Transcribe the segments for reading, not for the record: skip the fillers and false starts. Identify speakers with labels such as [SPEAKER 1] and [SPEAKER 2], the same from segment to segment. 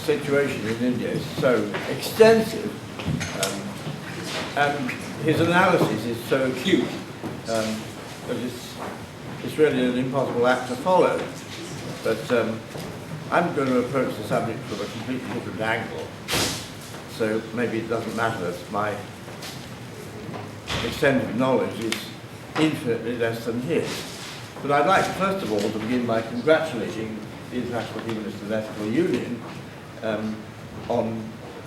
[SPEAKER 1] situation in India is so extensive, and his analysis is so acute that it's really an impossible act to follow. But I'm going to approach the subject from a completely different angle, so maybe it doesn't matter that my extent of knowledge is infinitely less than his. But I'd like, first of all, to begin by congratulating the International Humanist and Ethical Union on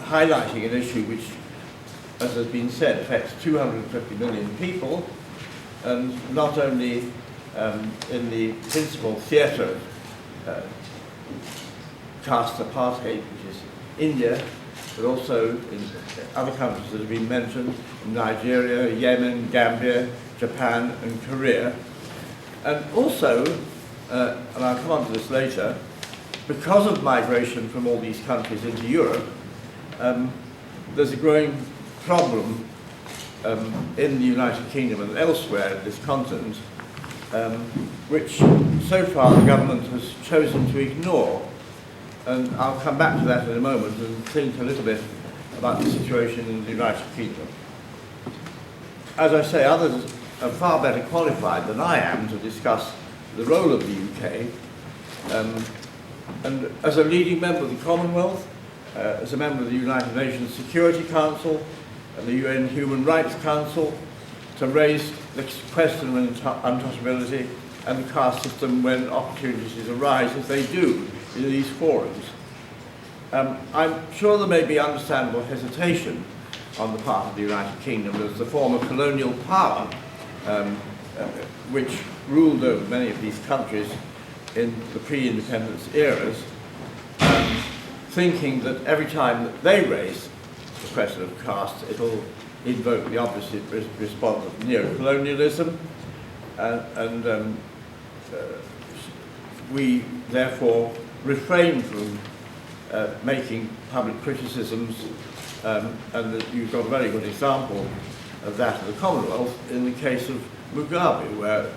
[SPEAKER 1] highlighting an issue which, as has been said, affects 250 million people, and not only in the principal theatre of caste apartheid, which is India, but also in other countries that have been mentioned, Nigeria, Yemen, Gambia, Japan and Korea. And also, and I'll come on to this later, because of migration from all these countries into Europe, there's a growing problem in the United Kingdom and elsewhere in this continent, which so far the government has chosen to ignore. And I'll come back to that in a moment and think a little bit about the situation in the United Kingdom. As I say, others are far better qualified than I am to discuss the role of the UK. And as a leading member of the Commonwealth, as a member of the United Nations Security Council and the UN Human Rights Council, to raise the question of untouchability and the caste system when opportunities arise, as they do in these forums. I'm sure there may be understandable hesitation on the part of the United Kingdom as the former colonial power which ruled over many of these countries in the pre-independence eras, thinking that every time that they raise the question of caste, it'll invoke the opposite response of neocolonialism, and we therefore refrain from making public criticisms, and you've got a very good example of that in the Commonwealth in the case of Mugabe, where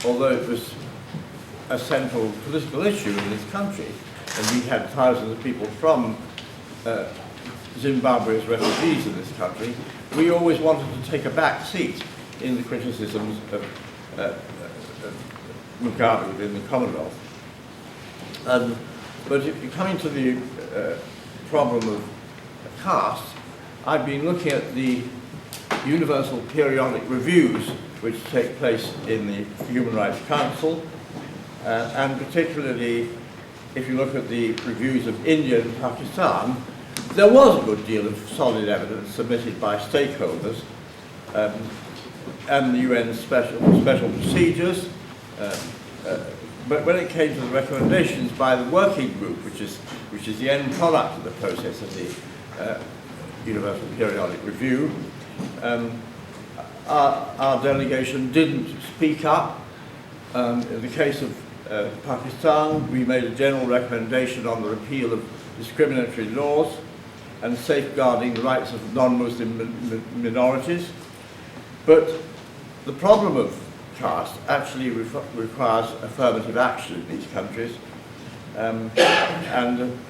[SPEAKER 1] although it was a central political issue in this country, and we had thousands of people from Zimbabwe as refugees in this country, we always wanted to take a back seat in the criticisms of Mugabe within the Commonwealth. But coming to the problem of caste, I've been looking at the universal periodic reviews which take place in the Human Rights Council, and particularly if you look at the reviews of India and Pakistan, there was a good deal of solid evidence submitted by stakeholders and the UN's special procedures, but when it came to the recommendations by the working group, which is the end product of the process of the Universal Periodic Review, our delegation didn't speak up. In the case of Pakistan, we made a general recommendation on the repeal of discriminatory laws and safeguarding the rights of non-Muslim minorities. But the problem of caste actually requires affirmative action in these countries, and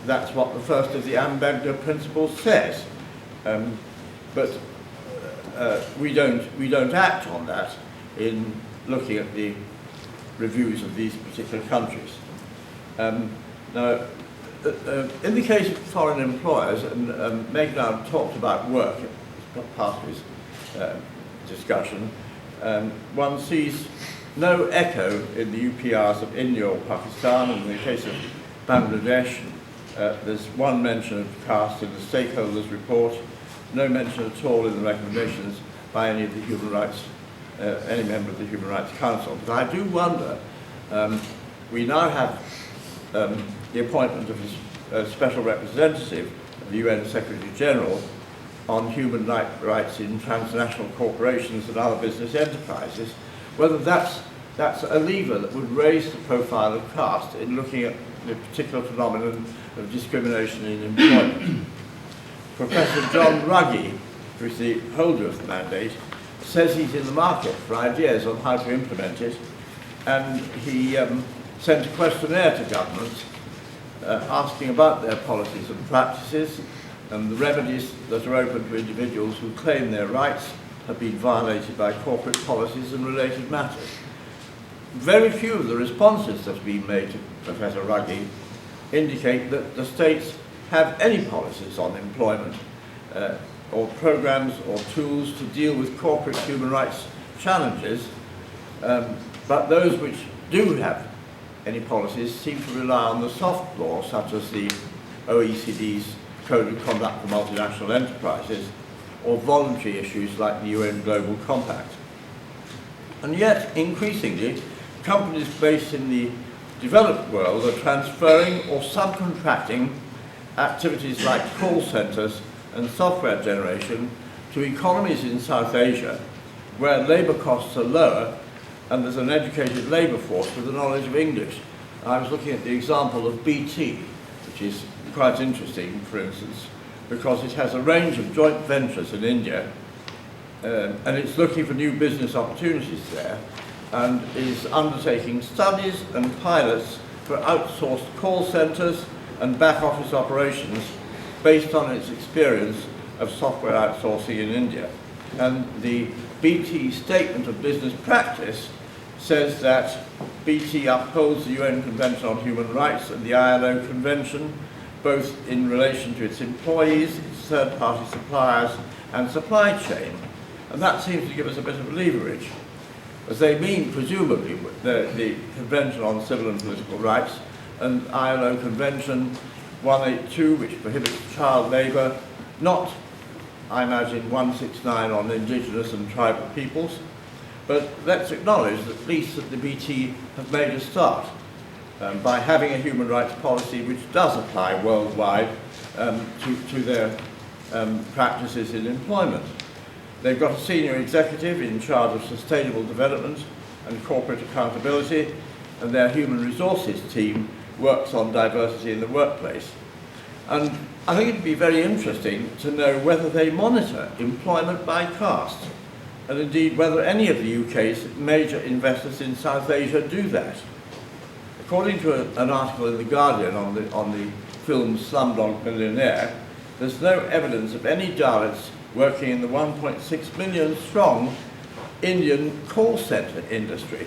[SPEAKER 1] that's what the first of the Avebury principles says. But we don't act on that in looking at the reviews of these particular countries. Now, in the case of foreign employers, and Meg now talked about work as part of his discussion, one sees no echo in the UPRs of India or Pakistan. In the case of Bangladesh, there's one mention of caste in the stakeholders report, no mention at all in the recommendations by any of the human rights, any member of the Human Rights Council. But I do wonder, we now have the appointment of a special representative of the UN Secretary General on human rights in transnational corporations and other business enterprises, whether that's a lever that would raise the profile of caste in looking at the particular phenomenon of discrimination in employment. Professor John Ruggie, who is the holder of the mandate, says he's in the market for ideas on how to implement it, and he sent a questionnaire to governments asking about their policies and practices and the remedies that are open to individuals who claim their rights have been violated by corporate policies and related matters. Very few of the responses that have been made to Professor Ruggie indicate that the states have any policies on employment or programs or tools to deal with corporate human rights challenges, but those which do have any policies seem to rely on the soft law, such as the OECD's Code of Conduct for Multinational Enterprises, or voluntary issues like the UN Global Compact. And yet, increasingly, companies based in the developed world are transferring or subcontracting activities like call centers and software generation to economies in South Asia, where labor costs are lower and there's an educated labor force with a knowledge of English. I was looking at the example of BT, which is quite interesting, for instance, because it has a range of joint ventures in India, and it's looking for new business opportunities there, and is undertaking studies and pilots for outsourced call centers and back office operations based on its experience of software outsourcing in India. And the BT Statement of Business Practice says that BT upholds the UN Convention on Human Rights and the ILO Convention, both in relation to its employees, its third-party suppliers, and supply chain. And that seems to give us a bit of leverage, as they mean, presumably, the Convention on Civil and Political Rights and ILO Convention 182, which prohibits child labour, not, I imagine, 169 on indigenous and tribal peoples. But let's acknowledge at least that the BT have made a start by having a human rights policy which does apply worldwide to their practices in employment. They've got a senior executive in charge of sustainable development and corporate accountability, and their human resources team works on diversity in the workplace. And I think it'd be very interesting to know whether they monitor employment by caste, and indeed whether any of the UK's major investors in South Asia do that. According to an article in The Guardian on the film Slumdog Millionaire, there's no evidence of any Dalits working in the 1.6 million strong Indian call centre industry.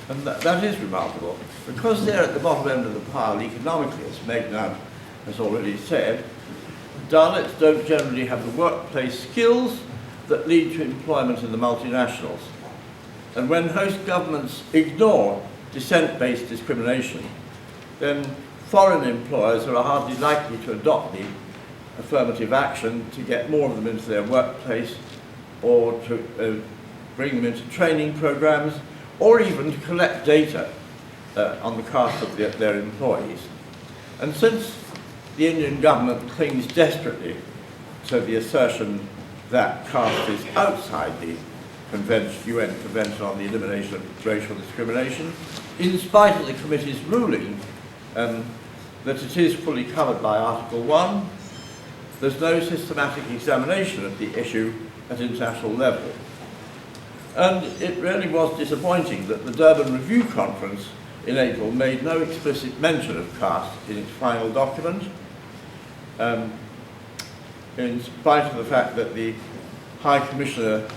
[SPEAKER 1] And that is remarkable, because they're at the bottom end of the pile economically, as Meghna has already said. Dalits don't generally have the workplace skills that lead to employment in the multinationals. And when host governments ignore descent-based discrimination, then foreign employers are hardly likely to adopt the affirmative action to get more of them into their workplace, or to bring them into training programs, or even to collect data on the caste of their employees. And since the Indian government clings desperately to the assertion that caste is outside the UN Convention on the Elimination of Racial Discrimination, in spite of the committee's ruling that it is fully covered by Article 1, there's no systematic examination of the issue at international level. And it really was disappointing that the Durban Review Conference in April made no explicit mention of caste in its final document, in spite of the fact that the High Commissioner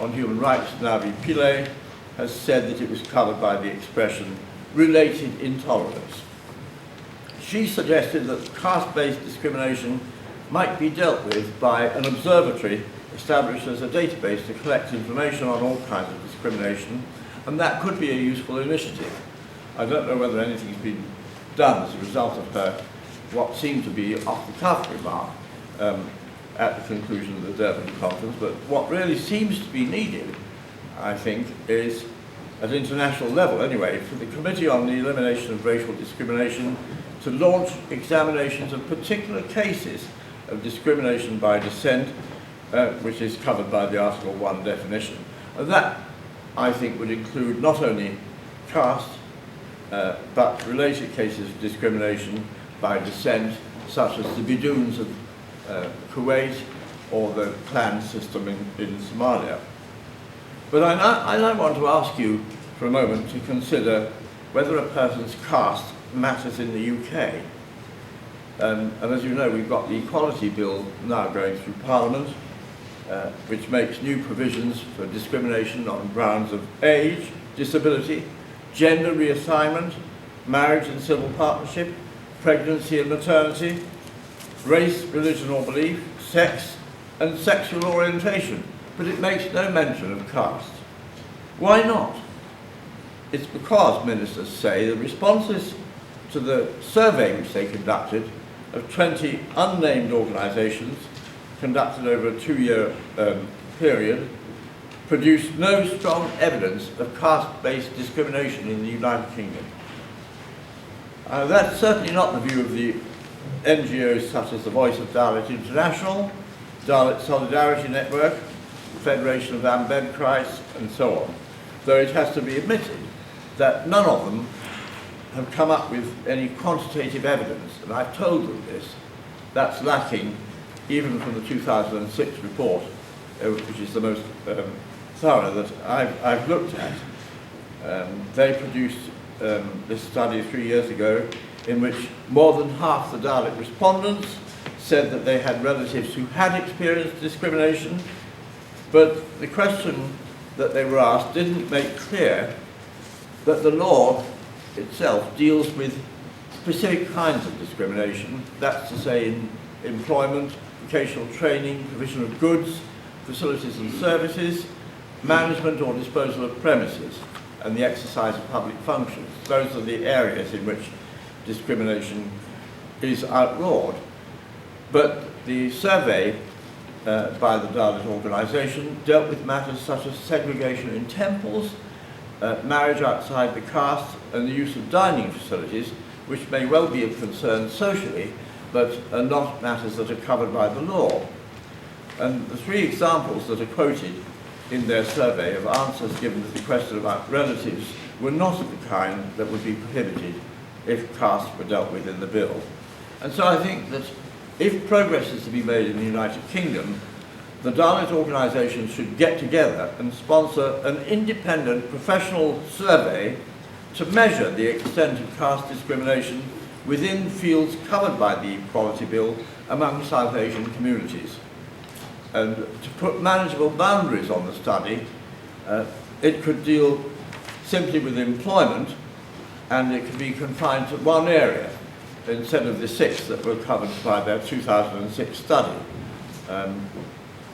[SPEAKER 1] on Human Rights, Navi Pillay, has said that it was covered by the expression related intolerance. She suggested that caste-based discrimination might be dealt with by an observatory established as a database to collect information on all kinds of discrimination, and that could be a useful initiative. I don't know whether anything's been done as a result of her, what seemed to be off-the-cuff remark at the conclusion of the Durban conference, but what really seems to be needed, I think, is at international level anyway, for the Committee on the Elimination of Racial Discrimination to launch examinations of particular cases of discrimination by descent, which is covered by the Article 1 definition. And that, I think, would include not only caste, but related cases of discrimination by descent, such as the Biduns of Kuwait or the clan system in Somalia. But I now want to ask you for a moment to consider whether a person's caste matters in the UK. And as you know, we've got the Equality Bill now going through Parliament, which makes new provisions for discrimination on grounds of age, disability, gender reassignment, marriage and civil partnership, pregnancy and maternity, race, religion or belief, sex and sexual orientation, but it makes no mention of caste. Why not? It's because, ministers say, the responses to the survey which they conducted of 20 unnamed organisations conducted over a 2-year period produced no strong evidence of caste-based discrimination in the United Kingdom. That's certainly not the view of the NGOs such as the Voice of Dalit International, Dalit Solidarity Network, Federation of Ambedkarites, and so on, though it has to be admitted that none of them have come up with any quantitative evidence, and I've told them this. That's lacking even from the 2006 report, which is the most thorough that I've looked at. They produced this study 3 years ago in which more than half the Dalit respondents said that they had relatives who had experienced discrimination, but the question that they were asked didn't make clear that the law itself deals with specific kinds of discrimination, that's to say in employment, vocational training, provision of goods, facilities and services, management or disposal of premises, and the exercise of public functions. Those are the areas in which discrimination is outlawed. But the survey by the Dalit organisation dealt with matters such as segregation in temples, marriage outside the caste, and the use of dining facilities, which may well be of concern socially, but are not matters that are covered by the law. And the 3 examples that are quoted in their survey of answers given to the question about relatives were not of the kind that would be prohibited if caste were dealt with in the bill. And so I think that if progress is to be made in the United Kingdom, the Dalit organisation should get together and sponsor an independent professional survey to measure the extent of caste discrimination within fields covered by the Equality Bill among South Asian communities. And to put manageable boundaries on the study, it could deal simply with employment, and it could be confined to one area instead of the 6 that were covered by their 2006 study.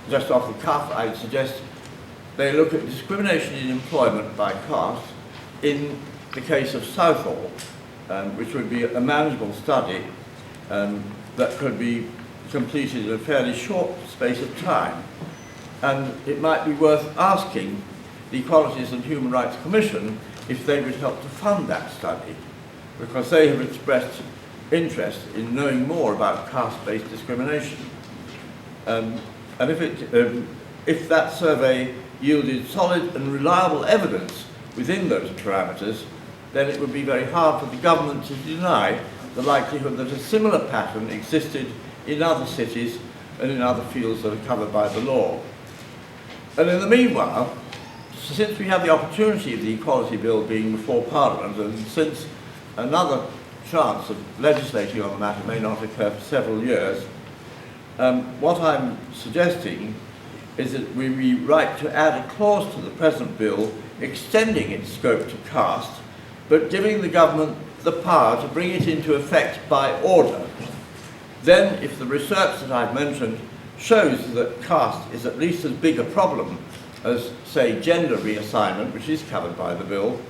[SPEAKER 1] Just off the cuff, I'd suggest they look at discrimination in employment by caste in the case of Southall, which would be a manageable study that could be completed in a fairly short space of time. And it might be worth asking the Equalities and Human Rights Commission if they would help to fund that study, because they have expressed interest in knowing more about caste-based discrimination. And if that survey yielded solid and reliable evidence within those parameters, then it would be very hard for the government to deny the likelihood that a similar pattern existed in other cities and in other fields that are covered by the law. And in the meanwhile, since we have the opportunity of the Equality Bill being before Parliament, and since another chance of legislating on the matter may not occur for several years, what I'm suggesting is that we rewrite to add a clause to the present bill extending its scope to caste, but giving the government the power to bring it into effect by order. Then, if the research that I've mentioned shows that caste is at least as big a problem as, say, gender reassignment, which is covered by the bill,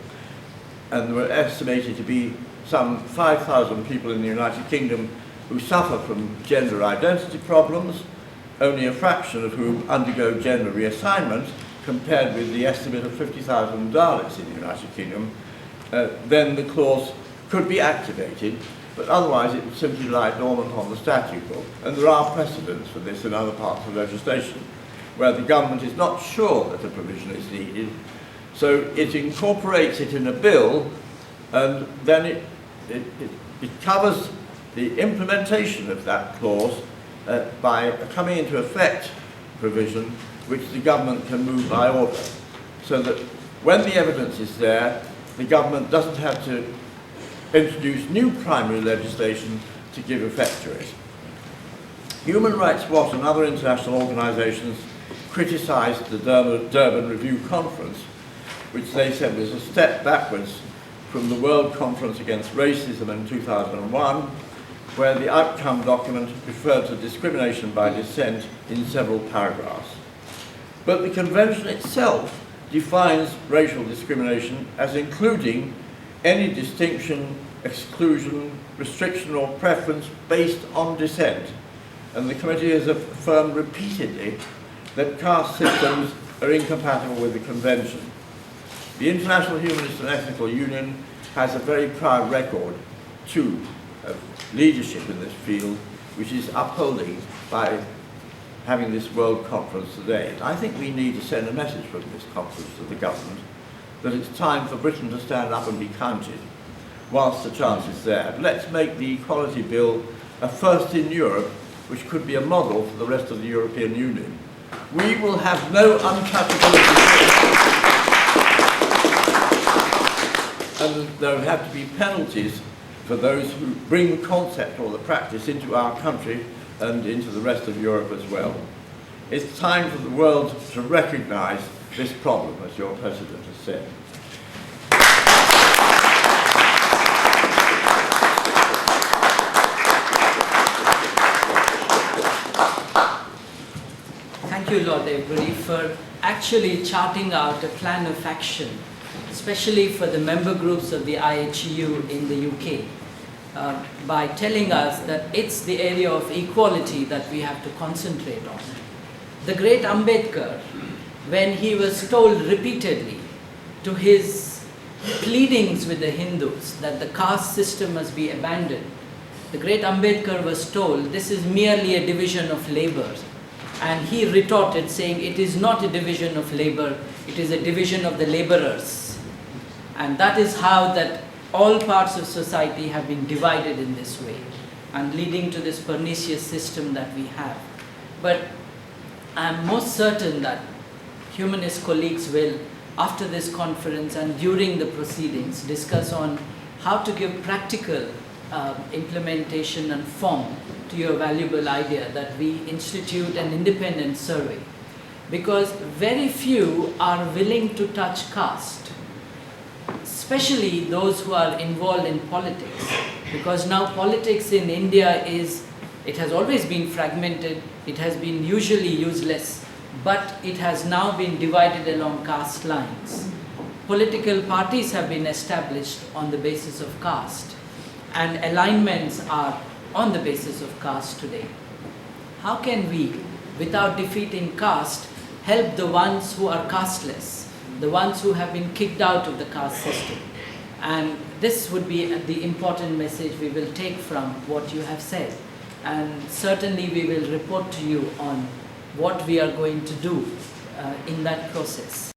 [SPEAKER 1] and there are estimated to be some 5,000 people in the United Kingdom who suffer from gender identity problems, only a fraction of whom undergo gender reassignment, compared with the estimate of 50,000 Dalits in the United Kingdom, then the clause could be activated, but otherwise it would simply lie dormant on the statute book. And there are precedents for this in other parts of legislation, where the government is not sure that a provision is needed, so it incorporates it in a bill, and then it covers the implementation of that clause by coming into effect provision which the government can move by order, so that when the evidence is there, the government doesn't have to introduce new primary legislation to give effect to it. Human Rights Watch and other international organisations criticised the Durban Review Conference, which they said was a step backwards from the World Conference Against Racism in 2001, where the outcome document referred to discrimination by descent in several paragraphs. But the convention itself defines racial discrimination as including any distinction, exclusion, restriction or preference based on descent. And the committee has affirmed repeatedly that caste systems are incompatible with the convention. The International Humanist and Ethical Union has a very proud record, too, of leadership in this field, which is upholding by having this World Conference today. I think we need to send a message from this conference to the government that it's time for Britain to stand up and be counted whilst the chance is there. Let's make the Equality Bill a first in Europe, which could be a model for the rest of the European Union. We will have no untouchability. And there have to be penalties for those who bring the concept or the practice into our country and into the rest of Europe as well. It's time for the world to recognise this problem, as your President has said.
[SPEAKER 2] Thank you, Lord Avebury, for actually charting out a plan of action, especially for the member groups of the IHEU in the UK, by telling us that it's the area of equality that we have to concentrate on. The great Ambedkar, when he was told repeatedly to his pleadings with the Hindus that the caste system must be abandoned, the great Ambedkar was told this is merely a division of labor. And he retorted saying it is not a division of labor, it is a division of the laborers. And that is how that all parts of society have been divided in this way and leading to this pernicious system that we have. But I am most certain that humanist colleagues will, after this conference and during the proceedings, discuss on how to give practical implementation and form to your valuable idea that we institute an independent survey, because very few are willing to touch caste, especially those who are involved in politics, because now politics in India it has always been fragmented, it has been usually useless, but it has now been divided along caste lines. Political parties have been established on the basis of caste, and alignments are on the basis of caste today. How can we, without defeating caste, help the ones who are casteless, the ones who have been kicked out of the caste system? And this would be the important message we will take from what you have said. And certainly we will report to you on what we are going to do in that process.